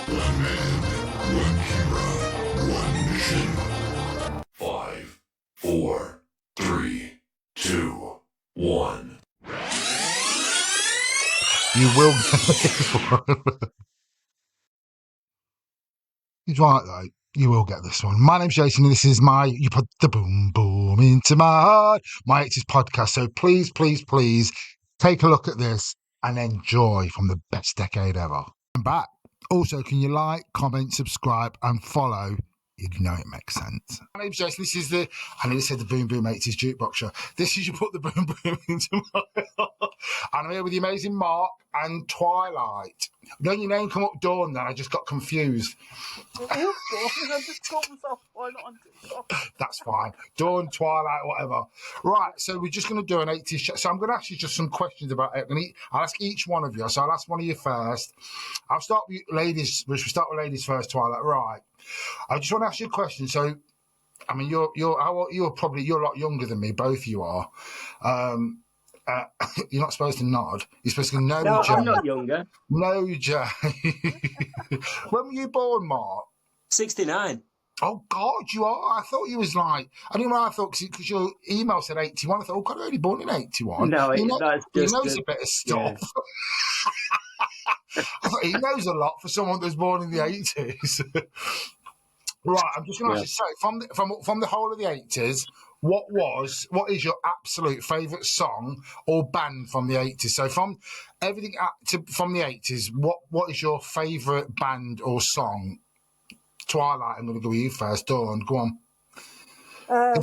One man, one camera, one mission. 5, 4, 3, 2, 1. You will get this one. He's right, though. You will get this one. My name's Jason, and this is You Put the Boom Boom Into My Heart, my 80s podcast. So please, please, please take a look at this and enjoy from the best decade ever. I'm back. Also, can you like, comment, subscribe, and follow? You know it makes sense. My name's Jason. This is I nearly said the Boom Boom 80s Jukebox Show. This is You Put the Boom Boom Into My Heart. And I'm here with the amazing Mark and Twilight. When your name come up, Dawn, then I just got confused. I just called myself, why not on TikTok? That's fine. Dawn, Twilight, whatever. Right, so we're just going to do an 80s show. So I'm going to ask you just some questions about it. I'll ask each one of you. So I'll ask one of you first. I'll start with ladies. We should start with ladies first, Twilight. Right. I just want to ask you a question. So, I mean, you're a lot younger than me. Both you are. You're not supposed to nod. You're supposed to go, no, Jay. I'm not younger. No, Jay. When were you born, Mark? 69. Oh, God, you are? I thought you was like... I didn't know. I thought, because your email said 81. I thought, oh, God, I'm only born in 81. No, that's just... He knows a bit of stuff. Yeah. I thought he knows a lot for someone that was born in the 80s. Right, I'm just going to ask you, from the whole of the 80s, what is your absolute favourite song or band from the 80s? So from everything from the 80s, what is your favourite band or song? Twilight, I'm going to go with you first. Dawn, go on. I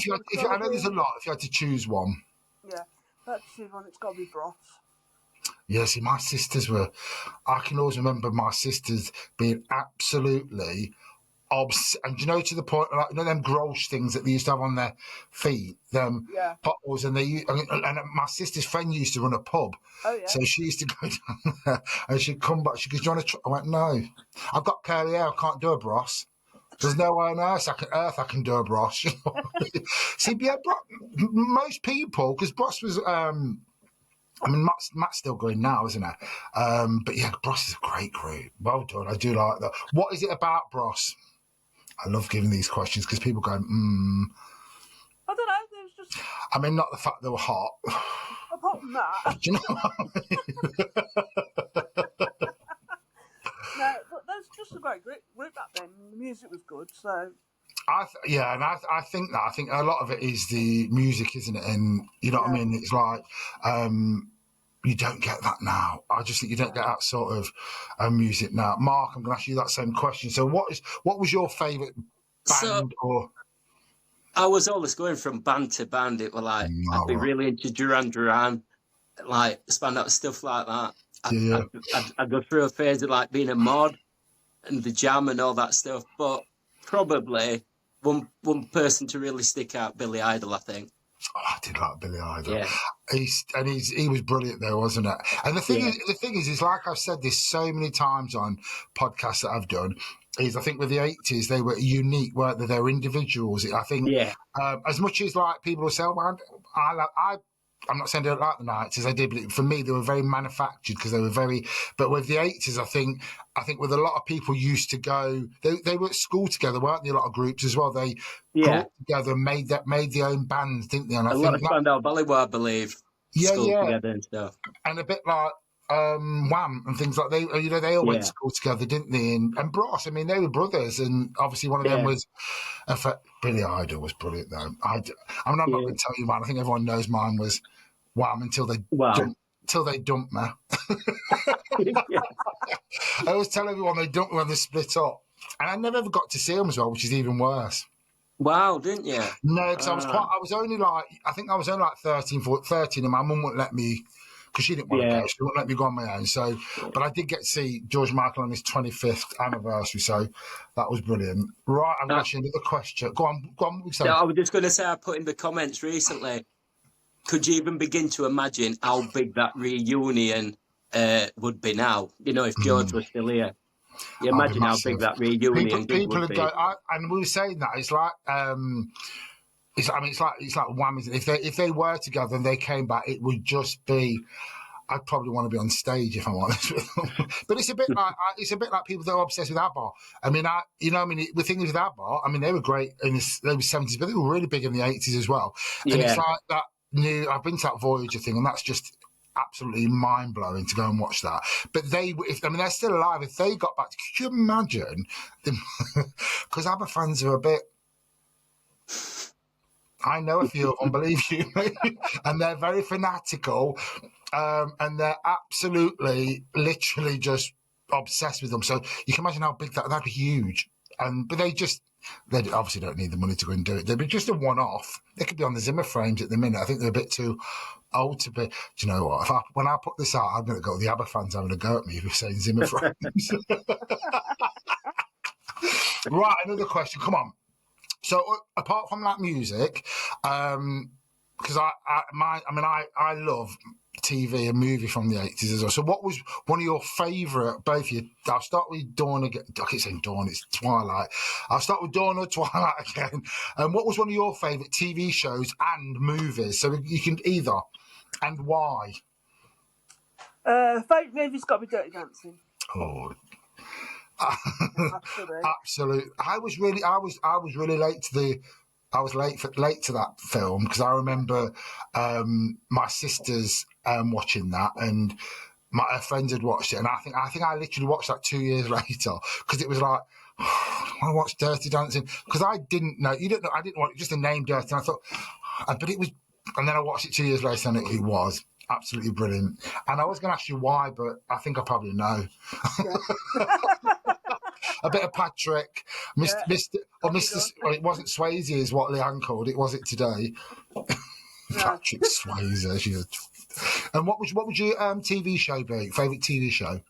know there's a lot. If you had to choose one. Yeah, that's the one. It's got to be Bros. Yeah, see, my sisters were... I can always remember my sisters being absolutely... and to the point, like, them gross things that they used to have on their feet, them potholes, and my sister's friend used to run a pub. Oh, yeah. So she used to go down there, and she'd come back. She goes, "Do you want to try?" I went, "No, I've got curly hair. I can't do a bros. There's nowhere on earth I can do a bros." See, yeah, most people, because Bros was. I mean, Matt's still going now, isn't it? But yeah, Bros is a great group. Well done. I do like that. What is it about Bros? I love giving these questions because people go, I don't know. There was just... I mean, not the fact they were hot. Apart from that. Do you know what I mean? No, but that's just a great group back then. The music was good, so... I think a lot of it is the music, isn't it? And you know what I mean? It's like... you don't get that now. I just think you don't get that sort of music now. Mark, I'm going to ask you that same question. So what was your favourite band or... I was always going from band to band. It was like, I'd be really into Duran, like Spandau, stuff like that. I'd go through a phase of like being a mod and the Jam and all that stuff. But probably one person to really stick out, Billy Idol, I think. Oh, I did like Billy Idol. Yeah. He was brilliant there, wasn't it? And the thing is, like I've said this so many times on podcasts that I've done, is I think with the 80s they were unique, weren't they? They were individuals. I think as much as like people will say, well, I'm not saying they don't like the 90s, I did, but for me they were very manufactured because they were very. But with the 80s, I think with a lot of people used to go, they were at school together, weren't they? A lot of groups as well. They got together and made their own bands, didn't they? And a lot of Spandau Ballet, I believe. School together and stuff. And a bit like Wham and things like they all went to school together, didn't they? And Bros, I mean, they were brothers, and obviously one of them was. Billy Idol was brilliant though. I'm not going to tell you mine. I think everyone knows mine was Wham until they dumped me. I always tell everyone they dumped me when they split up, and I never ever got to see them as well, which is even worse. Wow, didn't you? No, because I was only like 13, and my mum wouldn't let me, because she didn't want to go. She wouldn't let me go on my own. So, but I did get to see George Michael on his 25th anniversary, so that was brilliant. Right, I'm going to ask you another question. Go on. Yeah, I was just going to say, I put in the comments recently, could you even begin to imagine how big that reunion would be now? You know, if George was still here. You imagine how big that reunion people would be. And we were saying that it's like it's like Wham. If they were together and they came back, it would just be. I'd probably want to be on stage if I'm honest with them. But it's a bit like people that are obsessed with ABBA. I mean, the thing is with ABBA, I mean, they were great in the 70s, but they were really big in the 80s as well. And it's like that new. I've been to that Voyager thing, and that's just absolutely mind blowing to go and watch that. But they're still alive. If they got back, could you imagine? Because ABBA fans are a bit. I know a few of them, believe you me, and they're very fanatical, and they're absolutely, literally just obsessed with them. So you can imagine how big that'd be huge. But they obviously don't need the money to go and do it. They'd be just a one-off. They could be on the Zimmer frames at the minute. I think they're a bit too old to be. Do you know what? When I put this out, I'm going to go. The ABBA fans having a go at me for saying Zimmer frames. Right, another question. Come on. So apart from that music, because I love TV and movie from the 80s as well. So what was one of your favourite, both of you? I'll start with Dawn again. I keep saying Dawn, it's Twilight. I'll start with Dawn or Twilight again. And what was one of your favourite TV shows and movies? So you can either, and why? Favourite movie's got to be Dirty Dancing. Oh, absolutely. I was really late to that film because I remember my sisters watching that, and her friends had watched it, and I think I literally watched that 2 years later because it was like, I want to watch Dirty Dancing because I didn't know. I didn't want just the name Dirty, and I thought, but it was, and then I watched it 2 years later, and it was absolutely brilliant. And I was going to ask you why, but I think I probably know. Yeah. A bit of Patrick, Mr. Well, it wasn't Swayze, is what Leanne called it. Was it today? Patrick Swayze. And what would your TV show be? Favourite TV show?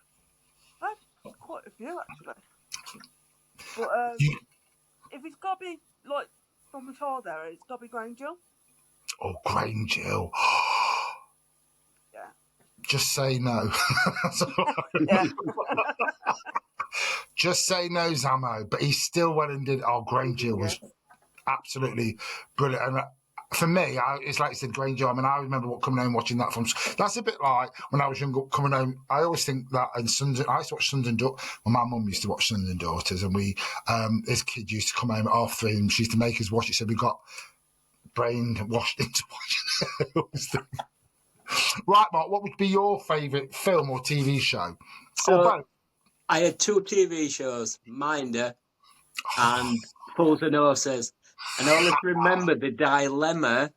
Quite a few actually. But if it's got to be like from the child era, it's got to be Granger. Oh, Granger. Yeah. Just say no. Yeah. Just say no, Zamo. But he still went and did. Oh, Granger was absolutely brilliant. And for me, it's like you said, Granger. I mean, I remember coming home watching that from. That's a bit like when I was younger coming home. I always think that I used to watch Sons and Daughters. Well, my mum used to watch Sons and Daughters, and we, as kids, used to come home at 3:30, and she used to make us watch it. So we got brainwashed into watching it. Right, Mark. What would be your favourite film or TV show? So I had 2 TV shows, Minder and Fools and Horses. And I always remember the dilemma,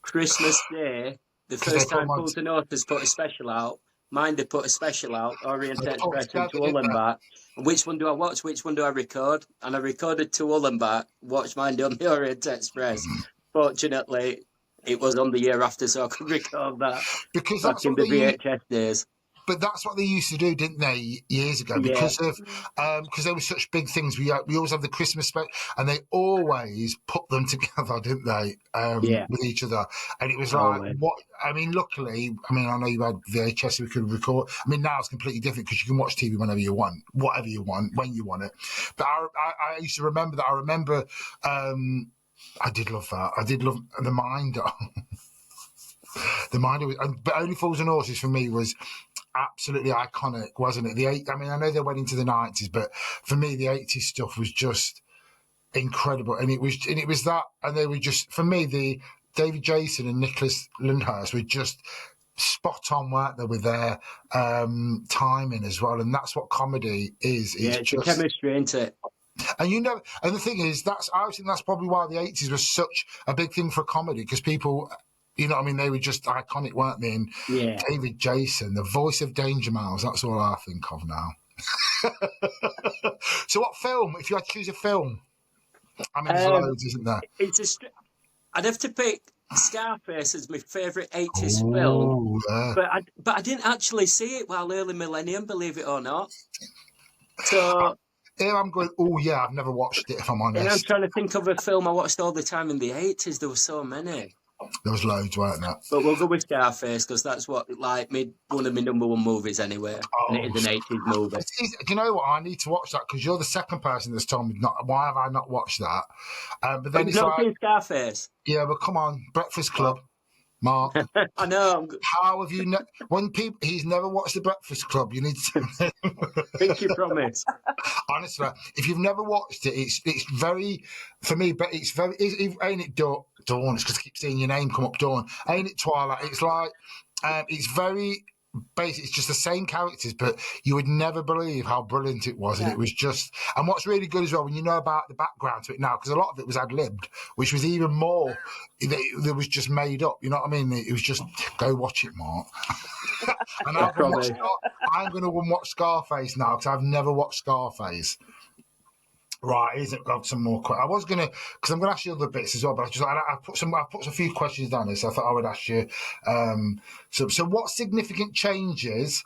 Christmas Day, the first time Fools and Horses put a special out, Minder put a special out, Orient Express and To Hull and Back. And which one do I watch? Which one do I record? And I recorded To Hull and Back, watched Minder on the Orient Express. Fortunately, it was on the year after, so I could record that. Because back in the VHS days. But that's what they used to do, didn't they, years ago? Because they were such big things. We always had the Christmas special, and they always put them together, didn't they? With each other, and it was like what? I mean, luckily, I know you had VHS, so we could record. I mean, now it's completely different because you can watch TV whenever you want, whatever you want, when you want it. But I used to remember that. I remember. I did love that. I did love the Minder. The Minder was, but Only Fools and Horses for me was absolutely iconic, wasn't it? I know they went into the 90s, but for me the 80s stuff was just incredible, and it was that, and they were just, for me, the David Jason and Nicholas Lyndhurst were just spot on, weren't they, with their timing as well, and that's what comedy is. Yeah, it's just chemistry, isn't it? And and the thing is, I think that's probably why the 80s was such a big thing for comedy, because people, they were just iconic, weren't they? And David Jason, the voice of Danger Mouse, that's all I think of now. So what film, if you had to choose a film? There's loads, isn't there? I'd have to pick Scarface as my favourite 80s film. Yeah. But I didn't actually see it while early millennium, believe it or not. So... Here I'm going, I've never watched it, if I'm honest. And I'm trying to think of a film I watched all the time in the 80s. There were so many. There was loads, weren't there? But we'll go with Scarface, because that's one of my number one movies anyway. And it is an 80s movie. Do you know what? I need to watch that, because you're the second person that's told me why have I not watched that? But then You've not seen Scarface? Yeah, but come on, Breakfast Club. Mark. I know. How have you? He's never watched The Breakfast Club. You need to. Pinky promise. Honestly, if you've never watched it, it's very, for me, but it's very, ain't it Dawn? It's because I keep seeing your name come up, Dawn. Ain't it Twilight? It's like, it's very basic. It's just the same characters, but you would never believe how brilliant it was. And it was just, and what's really good as well, when you know about the background to it now, because a lot of it was ad-libbed, which was even more, that was just made up. You know what I mean? It was just, go watch it, Mark. And I'm going to watch Scarface now, because I've never watched Scarface. Right, isn't got some more questions. I was gonna, because I'm gonna ask you other bits as well, but I put a few questions down there, so I thought I would ask you. So what significant changes?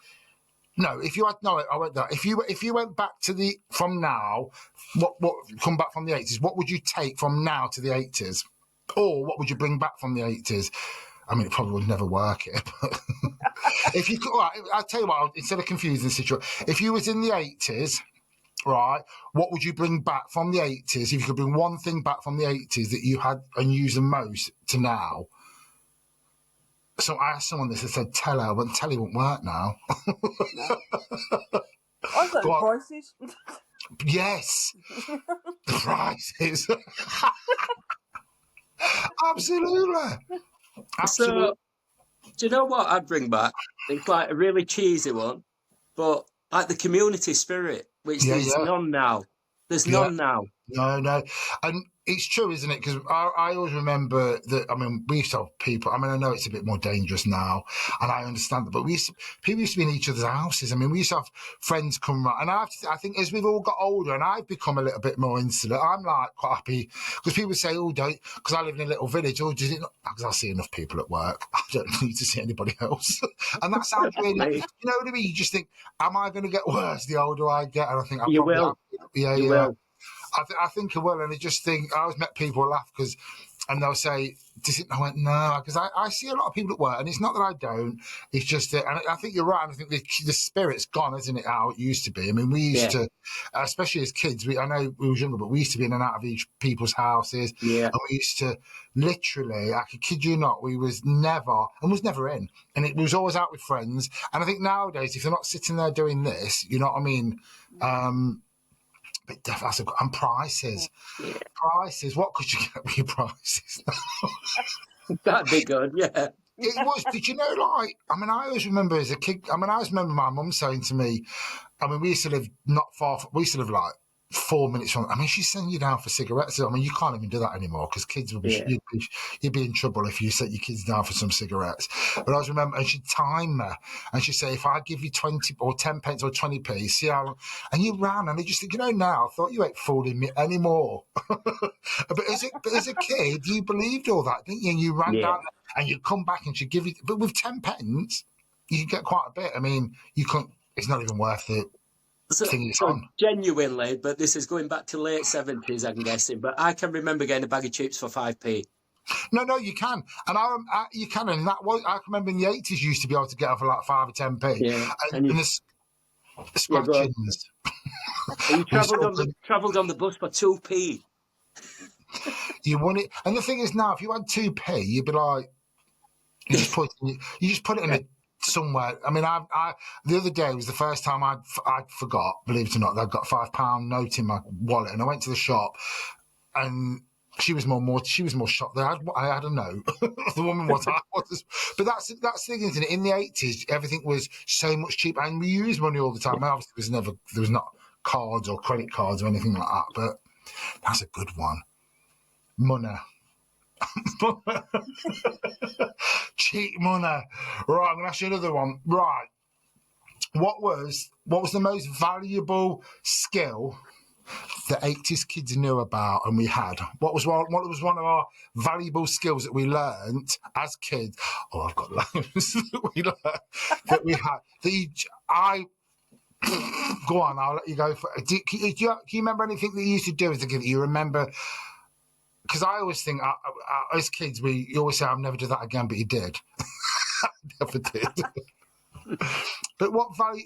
No, if you had I went there. If you went back to from now, what come back from the 80s? What would you take from now to the 80s, or what would you bring back from the 80s? I mean, it probably would never work it, but if you could, right, I'll tell you what. Instead of confusing the situation, if you was in the 80s. Right, what would you bring back from the 80s if you could bring one thing back from the 80s that you had and use the most to now? So I asked someone this, I said telly, but telly won't work now. I've got the prices. Yes, the prices. Absolutely. So, do you know what I'd bring back? It's like a really cheesy one, but like the community spirit, which there's none now. There's none now. No. And it's true, isn't it? Because I always remember that, I mean, we used to have people, I mean, I know it's a bit more dangerous now, and I understand that, but people used to be in each other's houses. I mean, we used to have friends come around, and I think as we've all got older, and I've become a little bit more insular, I'm like quite happy, because people say, oh, don't, because I live in a little village, oh, does it not? Because I see enough people at work, I don't need to see anybody else. And that sounds really, you know what I mean? You just think, am I going to get worse the older I get? And I think you will. You will. I think I will, and I just think I always met people laugh and they'll say, "Does it?" I went, "No," because I see a lot of people at work, and it's not that I don't. It's just that, and I think you're right. I think the spirit's gone, isn't it? How it used to be. I mean, we used to, especially as kids. I know we was younger, but we used to be in and out of each people's houses. Yeah, and we used to literally, I could kid you not, we was never in, and it was always out with friends. And I think nowadays, if you're not sitting there doing this, you know what I mean. But definitely, and prices. Yeah. Prices. What could you get with your prices? That'd be good, yeah. It was. Did you know, like, I mean, I always remember as a kid, I always remember my mum saying to me, I mean, we used to live not far, we used to live like 4 minutes from, I mean, she's sending you down for cigarettes. I mean, you can't even do that anymore because kids will be, you'd be in trouble if you set your kids down for some cigarettes. But I always remember, and she'd time her, and she'd say, if I give you 20 or 10 pence or 20p, see how long, and you ran, and I just think, you know, now I thought you ain't fooling me anymore. but as a kid, you believed all that, didn't you? And you ran down, and you'd come back and she'd give you, but with 10 pence, you could get quite a bit. I mean, you couldn't, it's not even worth it. So genuinely, but this is going back to late 70s, I'm guessing, but I can remember getting a bag of chips for 5p. No, you can. And you can. And that was, I can remember in the 80s, you used to be able to get it for like 5 or 10p. Yeah. And the scratchings. You travelled on the bus for 2p. You won it. And the thing is now, if you had 2p, you'd be like, you just put it in a somewhere. I mean, I the other day was the first time I'd forgot, believe it or not, that I'd got £5 note in my wallet, and I went to the shop, and she was more shocked that I had a note. The woman was, but that's the thing, isn't it? In the 80s, everything was so much cheaper, and we used money all the time. Obviously, there was not cards or credit cards or anything like that, but that's a good one. Money. Cheap money. Right, I'm going to ask you another one. Right. What was the most valuable skill the 80s kids knew about and we had? What was one of our valuable skills that we learned as kids? Oh, I've got loads that we had. Go on, I'll let you go. Do you remember anything that you used to do as a kid that you remember? Because I always think, as kids, you always say, I'll never do that again, but you did. Never did. But what value...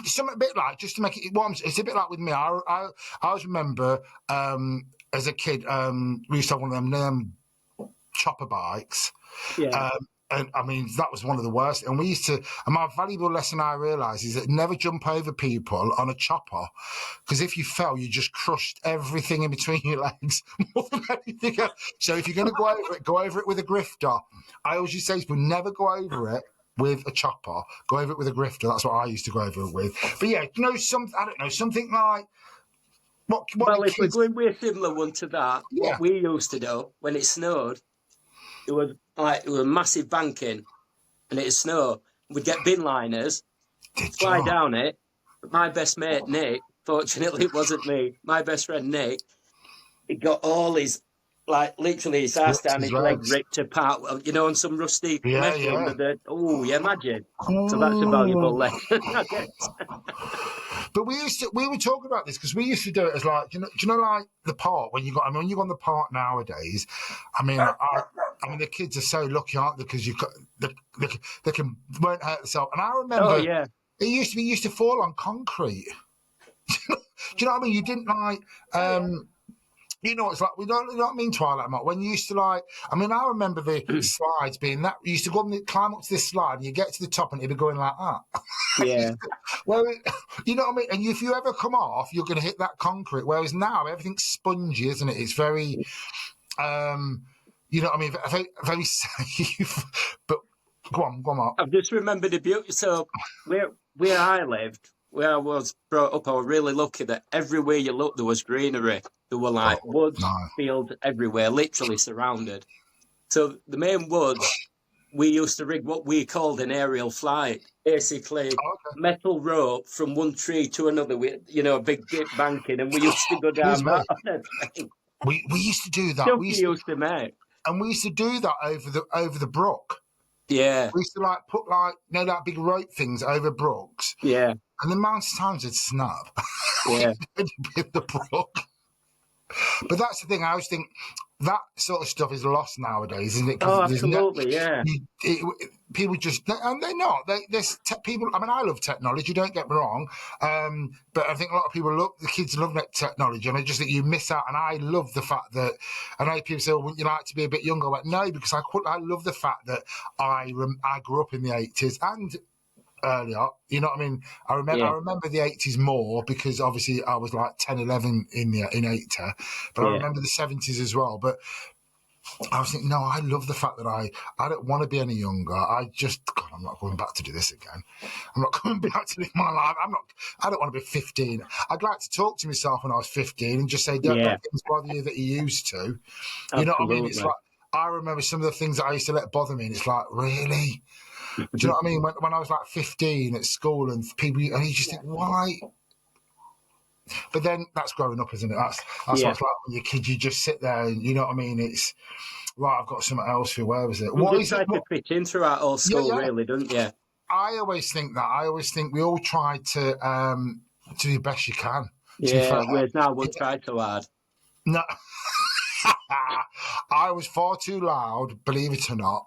something a bit like, just to make it... it's a bit like with me. I always remember, as a kid, we used to have one of them chopper bikes, Yeah. And I mean, that was one of the worst. And we used to, and my valuable lesson I realised is that never jump over people on a chopper, because if you fell, you just crushed everything in between your legs more than anything else. So if you're going to go over it with a grifter. I always used to say to people, never go over it with a chopper. Go over it with a grifter. That's what I used to go over it with. But yeah, you know, I don't know, something like what Well, if we're kids... going with a similar one to that, Yeah. what we used to do when it snowed, it was massive banking, and it'd snow. We'd get bin liners, fly down it. But my best mate Nick, fortunately, it wasn't me. My best friend Nick, he got all his literally his ass down, his leg ripped apart. You know, on some rusty metal under the. Oh, yeah, imagine. So that's a valuable lesson, I guess. But we were talking about this because we used to do it as like, do you know, like the park when you got, I mean, when you go on the park nowadays, I mean, the kids are so lucky, aren't they? Because they won't hurt themselves. And I remember, it used to fall on concrete. Do you know what I mean? You didn't like, you know, it's like, you know what I mean, Twilight, Mark? When you used to like, I mean, I remember the slides being that, you used to go and climb up to this slide and you get to the top and it'd be going like that. Yeah. Well, you know what I mean? And if you ever come off, you're going to hit that concrete. Whereas now, everything's spongy, isn't it? It's very, you know what I mean? Very, very safe. But go on, Mark. I've just remembered the beauty. So where I lived, where I was brought up, I was really lucky that everywhere you looked, there was greenery. There were like woods, fields everywhere, literally surrounded. So the main woods, we used to rig what we called an aerial flight. Basically, metal rope from one tree to another with, you know, a big dip banking, and we used to go down that on a train. We used to do that. We used to make. And we used to do that over the brook. Yeah. We used to like put like, you know, that big rope things over brooks. Yeah. And the amount of times it'd snap. Yeah. With the brook. But that's the thing, I always think that sort of stuff is lost nowadays, isn't it? Oh, absolutely, yeah. People just, and they're not. There's people, I mean, I love technology, don't get me wrong, but I think a lot of people the kids love technology, and I just think you miss out, and I love the fact that, I know people say, well, wouldn't you like to be a bit younger? But no, because I love the fact that I grew up in the 80s, and earlier, you know what I mean? I remember the 80s more because obviously I was like 10, 11 in 80, but I remember the 70s as well. But I was thinking, no, I love the fact that I don't want to be any younger. God, I'm not going back to do this again. I'm not going back to live my life. I don't want to be 15. I'd like to talk to myself when I was 15 and just say, don't let things bother you that you used to. You Absolutely. know what I mean? It's like, I remember some of the things that I used to let bother me, and it's like, really? Do you know what I mean? When I was like 15 at school, and people, and you just think, why? But then that's growing up, isn't it? That's what it's like when you're a kid. You just sit there, and you know what I mean. It's right. I've got something else for you. Where was it? You just try to fit in throughout all school, really, don't you? I always think that. I always think we all try to do the best you can. Yeah, whereas now we'll try too hard. No, I was far too loud. Believe it or not.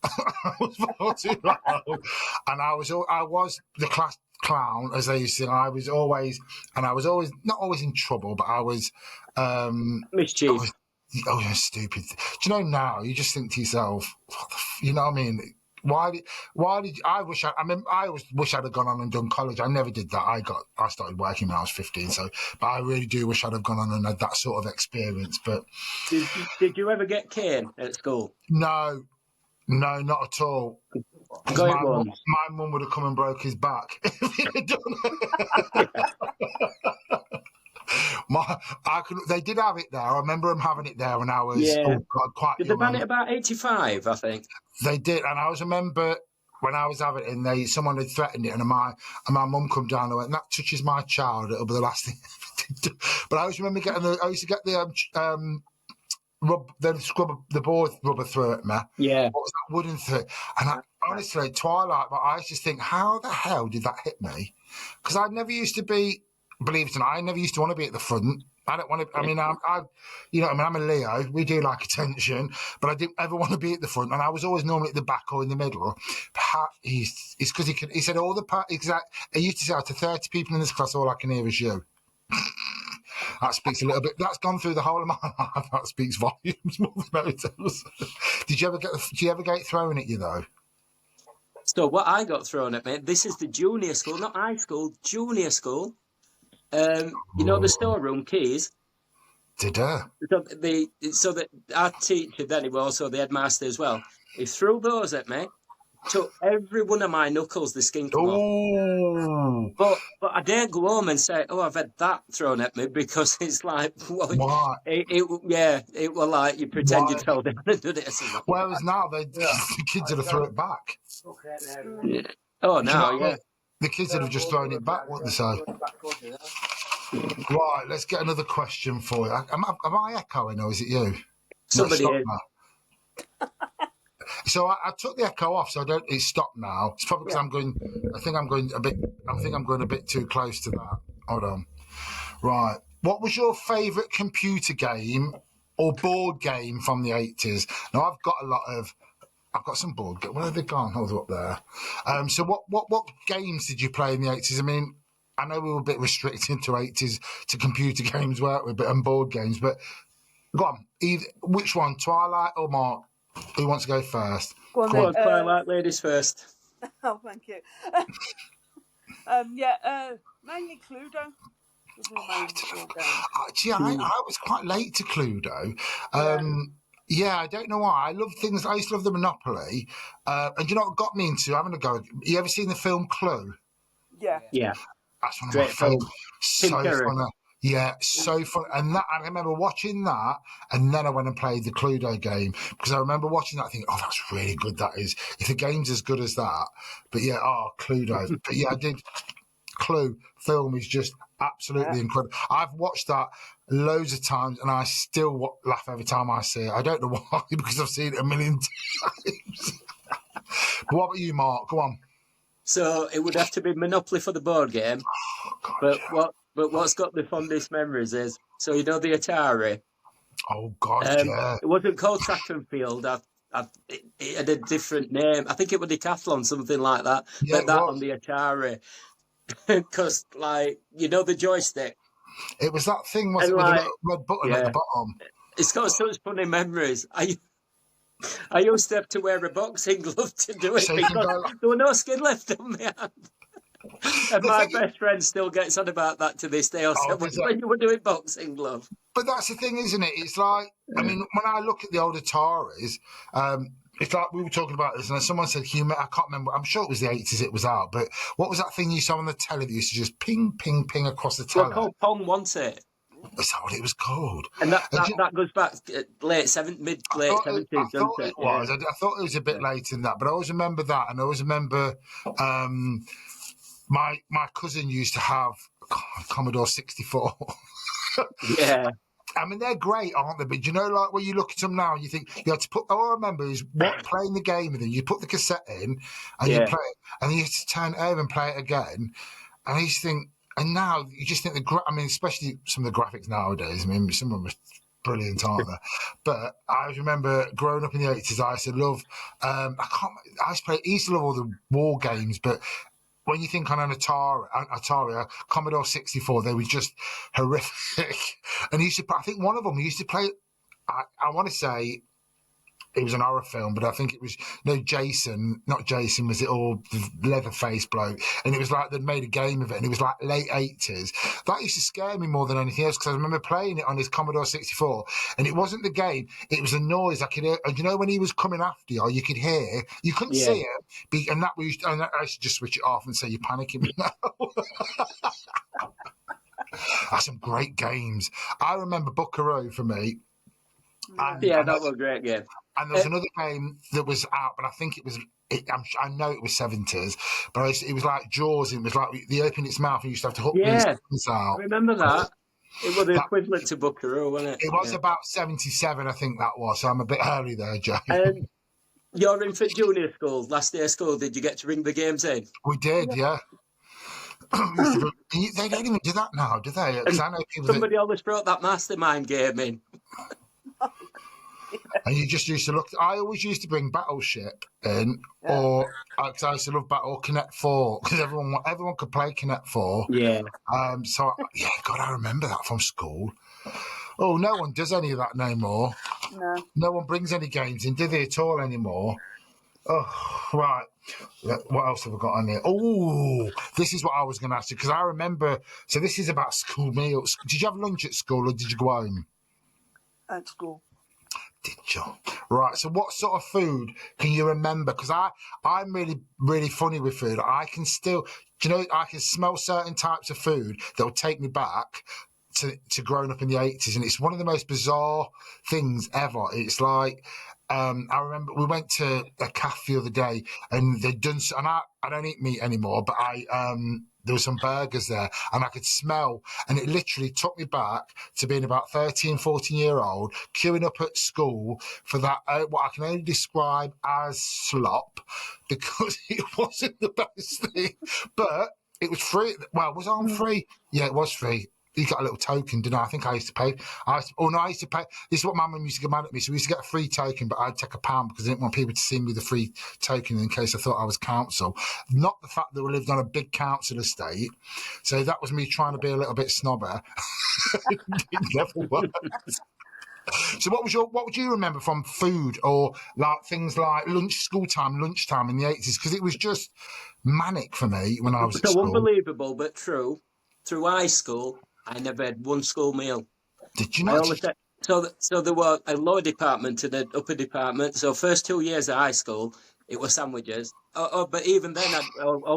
I was far too loud, and I was the class clown, as they used to say. I was always not always in trouble, but I was mischief. You're stupid. Do you know, now you just think to yourself, you know what I mean? Why did I always wish I'd have gone on and done college. I never did that. I started working when I was 15, but I really do wish I'd have gone on and had that sort of experience. But did you ever get cane at school? No, not at all. My mum would have come and broke his back if he'd have done it. They did have it there. I remember them having it there when I was quite young. Did they ban it about 85, I think? They did, and I always remember when I was having it, and someone had threatened it, and my mum come down and went, "That touches my child, it'll be the last thing." But I always remember I used to get the the board rubber through it, man. Yeah. What was that wooden thing? And honestly, Twilight, but I just think, how the hell did that hit me? Because I never used to be, believe it or not, I never used to want to be at the front. I don't want to, I mean, I'm a Leo, we do like attention, but I didn't ever want to be at the front. And I was always normally at the back or in the middle. It's because he said all the part, exact, he used to say, out of 30 people in this class, all I can hear is you. That speaks a little bit. That's gone through the whole of my life. That speaks volumes more than it does. Did you ever get it thrown at you though? So what I got thrown at me, this is the junior school, not high school, junior school. You know the storeroom keys? Did I? So that our teacher, then he was also the headmaster as well, he threw those at me, took every one of my knuckles, the skin come off. But I didn't go home and say, oh, I've had that thrown at me, because it's like, well, Why? it was like you pretend you fell down and did it or something. Whereas now the kids would have thrown it back. Yeah. Oh, now, yeah. The kids would have just thrown it back, wouldn't they? So, right, let's get another question for you. Am I echoing or is it you? Somebody is. So I took the echo off, so it's stopped now. It's probably because I think I'm going a bit too close to that. Hold on. Right. What was your favourite computer game or board game from the 80s? Now I've got some board games. Where have they gone? Hold up there. So what games did you play in the 80s? I mean, I know we were a bit restricted to 80s to computer games, weren't we? And board games, but go on. Which one, Twilight or Mark? Who wants to go first? Go on, Twilight ladies first. Oh, thank you. Mainly Cluedo. Actually, I was quite late to Cluedo. Yeah, I don't know why. I love things. I used to love the Monopoly. And you know what got me into having a go? You ever seen the film Clue? Yeah. That's one of my favourite. So funny. Yeah, so fun. And I remember watching that, and then I went and played the Cluedo game, because I remember watching that thinking, oh, that's really good, that is. If the game's as good as that. But yeah, Cluedo. But yeah, I did. Clue film is just absolutely incredible. I've watched that loads of times, and I still laugh every time I see it. I don't know why, because I've seen it a million times. But what about you, Mark? Go on. So it would have to be Monopoly for the board game. Oh, God, but what's got the fondest memories is, so you know the Atari? Oh, God, yeah. It wasn't called Track and Field. It had a different name. I think it was Decathlon, something like that. Yeah, but that on the Atari. Because, like, you know the joystick? It was that thing, wasn't it, with a little red button at the bottom? It's got such funny memories. I used to have to wear a boxing glove to do it, So because there were no skin left on my hand. And my best friend still gets on about that to this day. When you were doing boxing glove. But that's the thing, isn't it? It's like, I mean, when I look at the old Ataris, it's like we were talking about this, and someone said, I can't remember, I'm sure it was the 80s it was out, but what was that thing you saw on the telly that used to just ping, ping, ping across the telly? Well, called Pong, wasn't it? Is that what it was called? And that goes back late 70s, doesn't it? I thought it was. I thought it was a bit late in that, but I always remember that, and I always remember my cousin used to have Commodore 64. Yeah. I mean, they're great, aren't they? But you know, like when you look at them now and you think, you had to put, all I remember is playing the game with them. You put the cassette in and you play it, and then you have to turn it over and play it again. And I used to think, and now you just think especially some of the graphics nowadays, I mean, some of them are brilliant, aren't they? But I remember growing up in the 80s, I used to love, I used to love all the war games, but when you think on an Atari, Commodore 64, they were just horrific. And I think one of them, he used to play, I want to say it was an horror film, but I think it was, not Jason, was it all the Leatherface bloke? And it was like they'd made a game of it, and it was like late 80s. That used to scare me more than anything else, because I remember playing it on his Commodore 64, and it wasn't the game, it was a noise I could hear. And you know when he was coming after you could hear, you couldn't see it, and I used to just switch it off and say, you're panicking me now. That's some great games. I remember Buckaroo for me. That was a great game. And there was another game that was out, but I think it was, I know it was 70s, but it was like Jaws, and it was like they opened its mouth and you used to have to hook these out. I remember that. It was the equivalent to Buckaroo, wasn't it? It was about 77, I think that was, so I'm a bit early there, Joe. Your infant junior school, last day of school, did you get to ring the games in? We did, yeah. They don't even do that now, do they? I know people somebody always brought that mastermind game in. And you just used to look. I always used to bring Battleship in, or because I used to love Battle Connect 4 because everyone could play Connect 4. Yeah. God, I remember that from school. Oh, no one does any of that no more. No. No one brings any games in, do they at all anymore? Oh, right. What else have I got on here? Oh, this is what I was going to ask you because I remember. So this is about school meals. Did you have lunch at school or did you go home? At school. Did you? Right. So what sort of food can you remember? Because I'm really, really funny with food. I can still, I can smell certain types of food that will take me back to growing up in the 80s. And it's one of the most bizarre things ever. It's like, I remember we went to a cafe the other day and they'd done, and I don't eat meat anymore, but there were some burgers there and I could smell, and it literally took me back to being about 13, 14-year-old, queuing up at school for that, what I can only describe as slop, because it wasn't the best thing, but it was free. Well, was it on free? Yeah, it was free. You got a little token, didn't I? I think I used to pay. I used to pay. This is what my mum used to get mad at me. So we used to get a free token, but I'd take £1 because I didn't want people to see me with a free token in case I thought I was council. Not the fact that we lived on a big council estate. So that was me trying to be a little bit snobber. It never worked. So what would you remember from food or like things like lunchtime in the 80s? Because it was just manic for me when I was at So school. unbelievable, but true. Through high school, I never had one school meal. Did you not? So there were a lower department and an upper department. So first 2 years of high school, it was sandwiches. But even then,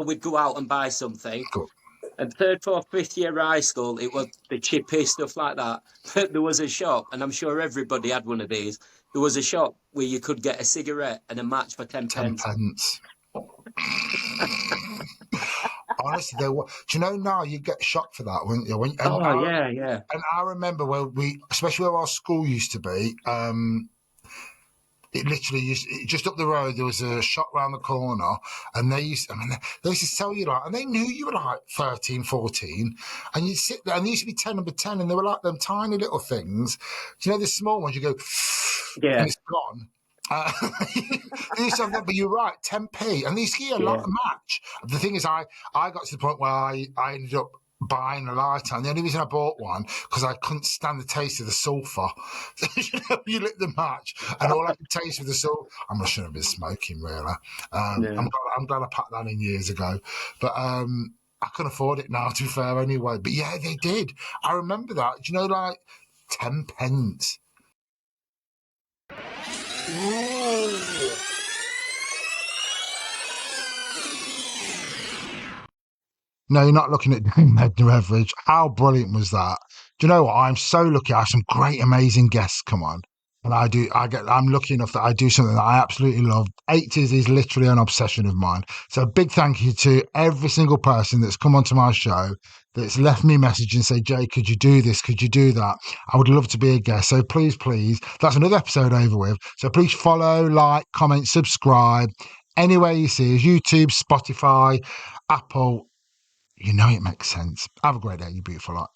we'd go out and buy something. Cool. And third, fourth, fifth year of high school, it was the chippy stuff like that. But there was a shop, and I'm sure everybody had one of these. There was a shop where you could get a cigarette and a match for 10 pence. 10 pence. Honestly, do you know now you get shocked for that, wouldn't you? Yeah. And I remember especially where our school used to be, it literally just up the road, there was a shop round the corner, and they used to sell you and they knew you were like 13, 14, and you'd sit there, and they used to be 10 number 10, and they were like them tiny little things. Do you know the small ones? You go, yeah, and it's gone. But you're right, 10p, and these give you a lot of match. The thing is, I got to the point where I ended up buying a lighter, and the only reason I bought one because I couldn't stand the taste of the sulphur. You lit the match, and all I could taste was the sulphur. I shouldn't have been smoking, really. I'm glad I packed that in years ago, but I can afford it now, to be fair, anyway. But yeah, they did. I remember that. Do you know, like 10 pence. No, you're not looking at Edna Everage. How brilliant was that? Do you know what? I'm so lucky. I have some great, amazing guests come on. And I'm lucky enough that I do something that I absolutely love. 80s is literally an obsession of mine. So a big thank you to every single person that's come onto my show, that's left me a message and say, Jay, could you do this? Could you do that? I would love to be a guest. So please, that's another episode over with. So please follow, like, comment, subscribe. Anywhere you see us, YouTube, Spotify, Apple. You know it makes sense. Have a great day, you beautiful lot.